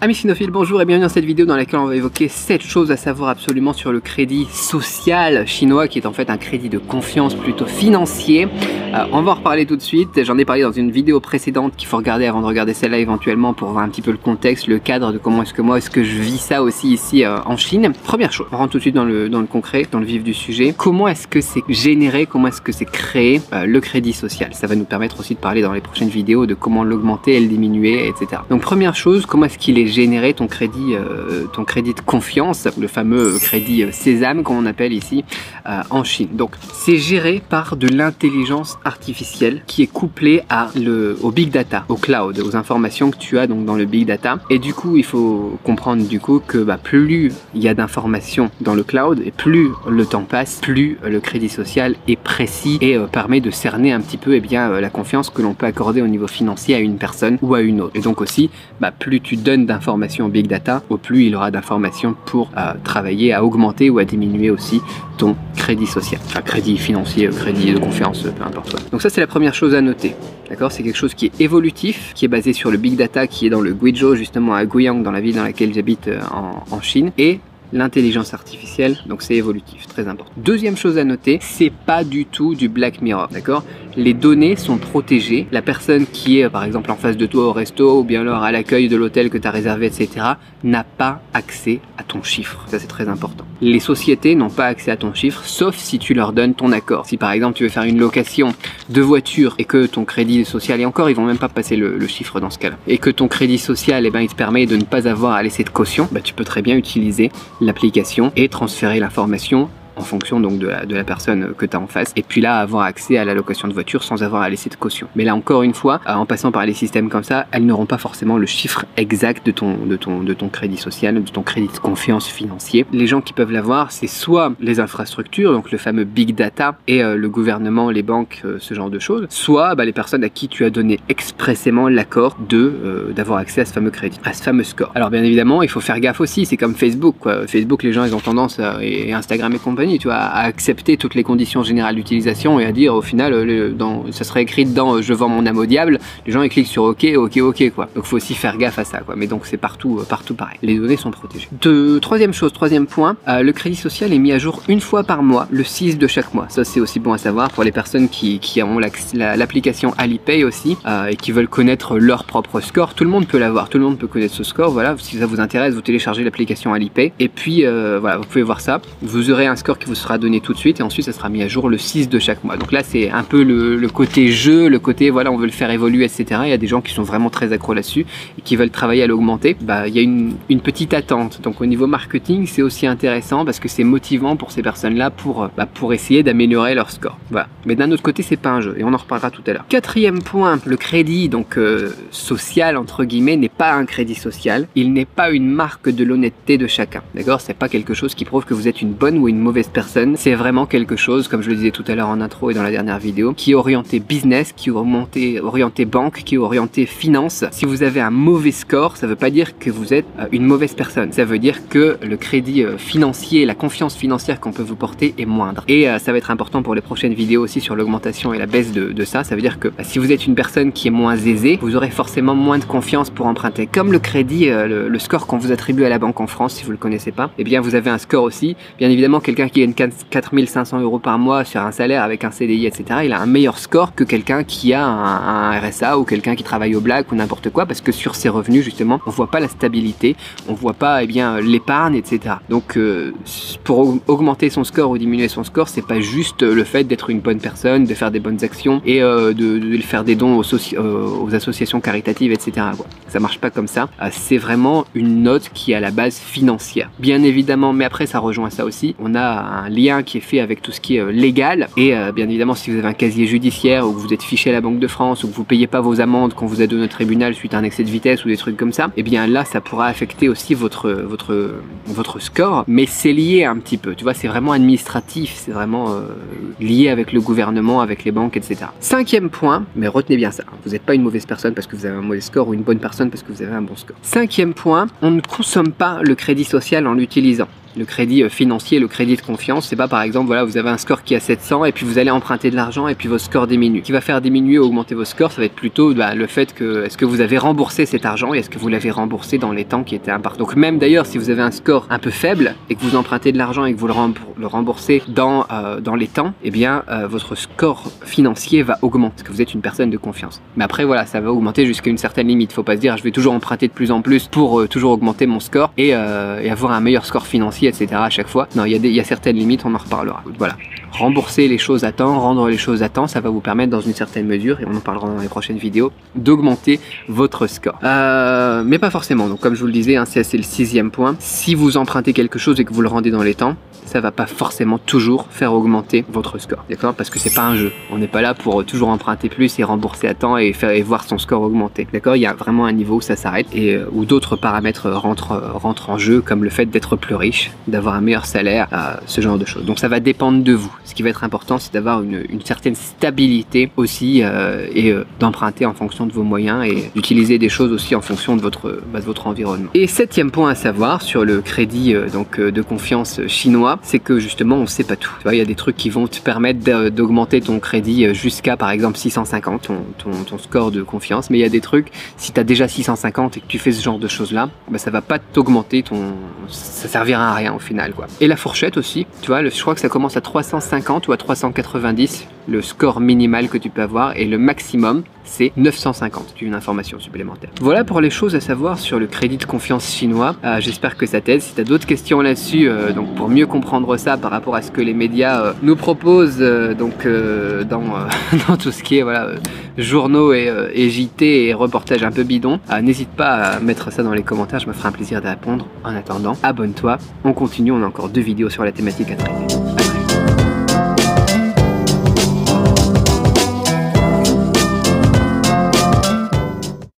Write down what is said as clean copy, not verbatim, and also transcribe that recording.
Amis cynophiles, bonjour et bienvenue dans cette vidéo dans laquelle on va évoquer 7 choses à savoir absolument sur le crédit social chinois qui est en fait un crédit de confiance plutôt financier. On va en reparler tout de suite, j'en ai parlé dans une vidéo précédente qu'il faut regarder avant de regarder celle-là éventuellement pour voir un petit peu le contexte, le cadre de comment est-ce que je vis ça aussi ici en Chine. Première chose, on rentre tout de suite dans le concret, dans le vif du sujet. Comment est-ce que c'est généré, comment est-ce que c'est créé le crédit social? Ça va nous permettre aussi de parler dans les prochaines vidéos de comment l'augmenter et le diminuer, etc. Donc première chose, comment est-ce qu'il est générer ton crédit de confiance, le fameux crédit Sésame comme on appelle ici en Chine. Donc c'est géré par de l'intelligence artificielle qui est couplée au big data, au cloud, aux informations que tu as donc dans le big data. Et du coup il faut comprendre du coup que plus il y a d'informations dans le cloud et plus le temps passe, plus le crédit social est précis et permet de cerner un petit peu la confiance que l'on peut accorder au niveau financier à une personne ou à une autre. Et donc aussi plus tu donnes d'informations big data, au plus il aura d'informations pour travailler à augmenter ou à diminuer aussi ton crédit social, enfin crédit financier, crédit de confiance, peu importe quoi. Donc ça c'est la première chose à noter, d'accord? C'est quelque chose qui est évolutif, qui est basé sur le big data qui est dans le Guizhou, justement à Guiyang, dans la ville dans laquelle j'habite en Chine, et l'intelligence artificielle, donc c'est évolutif, très important. Deuxième chose à noter, c'est pas du tout du Black Mirror, d'accord? Les données sont protégées, la personne qui est par exemple en face de toi au resto ou bien alors à l'accueil de l'hôtel que tu as réservé, etc. n'a pas accès à ton chiffre, ça c'est très important. Les sociétés n'ont pas accès à ton chiffre, sauf si tu leur donnes ton accord. Si par exemple tu veux faire une location de voiture et que ton crédit social, et encore ils vont même pas passer le chiffre dans ce cas-là, et que ton crédit social, il te permet de ne pas avoir à laisser de caution, tu peux très bien utiliser l'application et transférer l'information en fonction donc de la personne que tu as en face, et puis là avoir accès à la location de voiture sans avoir à laisser de caution. Mais là encore une fois, en passant par les systèmes comme ça, elles n'auront pas forcément le chiffre exact de ton crédit social, de ton crédit de confiance financier. Les gens qui peuvent l'avoir, c'est soit les infrastructures, donc le fameux big data et le gouvernement, les banques, ce genre de choses, soit les personnes à qui tu as donné expressément l'accord d'avoir accès à ce fameux crédit, à ce fameux score. Alors bien évidemment, il faut faire gaffe aussi, c'est comme Facebook, quoi. Facebook, les gens ils ont tendance et Instagram et compagnie, tu vois, à accepter toutes les conditions générales d'utilisation et à dire au final, ça serait écrit dedans je vends mon âme au diable, les gens ils cliquent sur ok quoi. Donc faut aussi faire gaffe à ça quoi, mais donc c'est partout pareil, les données sont protégées. Troisième point, le crédit social est mis à jour une fois par mois, le 6 de chaque mois. Ça c'est aussi bon à savoir pour les personnes qui ont l'application Alipay aussi et qui veulent connaître leur propre score. Tout le monde peut l'avoir, tout le monde peut connaître ce score, voilà. Si ça vous intéresse, vous téléchargez l'application Alipay et puis voilà, vous pouvez voir ça, vous aurez un score qui vous sera donné tout de suite et ensuite ça sera mis à jour le 6 de chaque mois. Donc là c'est un peu le côté jeu, le côté voilà, on veut le faire évoluer, etc. Il y a des gens qui sont vraiment très accros là-dessus et qui veulent travailler à l'augmenter. Il y a une petite attente, donc au niveau marketing c'est aussi intéressant parce que c'est motivant pour ces personnes là pour essayer d'améliorer leur score, voilà. Mais d'un autre côté c'est pas un jeu et on en reparlera tout à l'heure. Quatrième point, le crédit donc social entre guillemets n'est pas un crédit social, il n'est pas une marque de l'honnêteté de chacun, d'accord? C'est pas quelque chose qui prouve que vous êtes une bonne ou une mauvaise personne, c'est vraiment quelque chose, comme je le disais tout à l'heure en intro et dans la dernière vidéo, qui est orienté business, qui est orienté banque, qui est orienté finance. Si vous avez un mauvais score, ça veut pas dire que vous êtes une mauvaise personne, ça veut dire que le crédit financier, la confiance financière qu'on peut vous porter est moindre. Et ça va être important pour les prochaines vidéos aussi sur l'augmentation et la baisse de ça. Ça veut dire que si vous êtes une personne qui est moins aisée, vous aurez forcément moins de confiance pour emprunter. Comme le crédit, le score qu'on vous attribue à la banque en France, si vous le connaissez pas, eh bien vous avez un score aussi. Bien évidemment, quelqu'un qui gagne 4500 € par mois sur un salaire avec un CDI, etc., il a un meilleur score que quelqu'un qui a un RSA ou quelqu'un qui travaille au black ou n'importe quoi, parce que sur ses revenus justement on voit pas la stabilité, on voit pas l'épargne, etc. Donc pour augmenter son score ou diminuer son score, c'est pas juste le fait d'être une bonne personne, de faire des bonnes actions et de faire des dons aux associations caritatives, etc. Ça marche pas comme ça, c'est vraiment une note qui est à la base financière, bien évidemment. Mais après ça rejoint ça aussi, on a un lien qui est fait avec tout ce qui est légal et bien évidemment si vous avez un casier judiciaire ou que vous êtes fiché à la Banque de France ou que vous payez pas vos amendes qu'on vous a donné au tribunal suite à un excès de vitesse ou des trucs comme ça, et bien là ça pourra affecter aussi votre score, mais c'est lié un petit peu, tu vois, c'est vraiment administratif, c'est vraiment lié avec le gouvernement, avec les banques, etc. Cinquième point, mais retenez bien ça, vous n'êtes pas une mauvaise personne parce que vous avez un mauvais score ou une bonne personne parce que vous avez un bon score. Cinquième point, on ne consomme pas le crédit social en l'utilisant. Le crédit financier, le crédit de confiance, c'est pas par exemple, voilà, vous avez un score qui est à 700 et puis vous allez emprunter de l'argent et puis votre score diminue. Ce qui va faire diminuer ou augmenter vos scores, ça va être plutôt le fait que est-ce que vous avez remboursé cet argent et est-ce que vous l'avez remboursé dans les temps qui étaient impartis. Donc même d'ailleurs, si vous avez un score un peu faible et que vous empruntez de l'argent et que vous le remboursez dans les temps, eh bien votre score financier va augmenter parce que vous êtes une personne de confiance. Mais après voilà, ça va augmenter jusqu'à une certaine limite. Faut pas se dire je vais toujours emprunter de plus en plus pour toujours augmenter mon score et avoir un meilleur score financier, etc. à chaque fois. Non, il y a certaines limites, on en reparlera. Voilà. Rembourser les choses à temps, rendre les choses à temps, ça va vous permettre dans une certaine mesure, et on en parlera dans les prochaines vidéos, d'augmenter votre score. Mais pas forcément, donc comme je vous le disais, hein, c'est le 6e point. Si vous empruntez quelque chose et que vous le rendez dans les temps, ça va pas forcément toujours faire augmenter votre score, d'accord? Parce que c'est pas un jeu. On n'est pas là pour toujours emprunter plus et rembourser à temps et voir son score augmenter, d'accord? Il y a vraiment un niveau où ça s'arrête et où d'autres paramètres rentrent en jeu, comme le fait d'être plus riche, d'avoir un meilleur salaire, ce genre de choses. Donc ça va dépendre de vous. Ce qui va être important, c'est d'avoir une certaine stabilité aussi et d'emprunter en fonction de vos moyens et d'utiliser des choses aussi en fonction de votre environnement. Et 7e point à savoir sur le crédit de confiance chinois, c'est que justement on sait pas tout. Tu vois, il y a des trucs qui vont te permettre d'augmenter ton crédit jusqu'à par exemple 650, ton score de confiance, mais il y a des trucs, si tu as déjà 650 et que tu fais ce genre de choses là, bah, ça va pas t'augmenter ça servira à rien au final quoi. Et la fourchette aussi, tu vois, je crois que ça commence à 350 ou à 390, le score minimal que tu peux avoir, et le maximum c'est 950, une information supplémentaire. Voilà pour les choses à savoir sur le crédit de confiance chinois. J'espère que ça t'aide. Si tu as d'autres questions là-dessus, donc pour mieux comprendre ça par rapport à ce que les médias nous proposent dans tout ce qui est voilà, journaux et JT et reportages un peu bidons, n'hésite pas à mettre ça dans les commentaires, je me ferai un plaisir de répondre. En attendant, abonne-toi, on continue, on a encore 2 vidéos sur la thématique à traiter.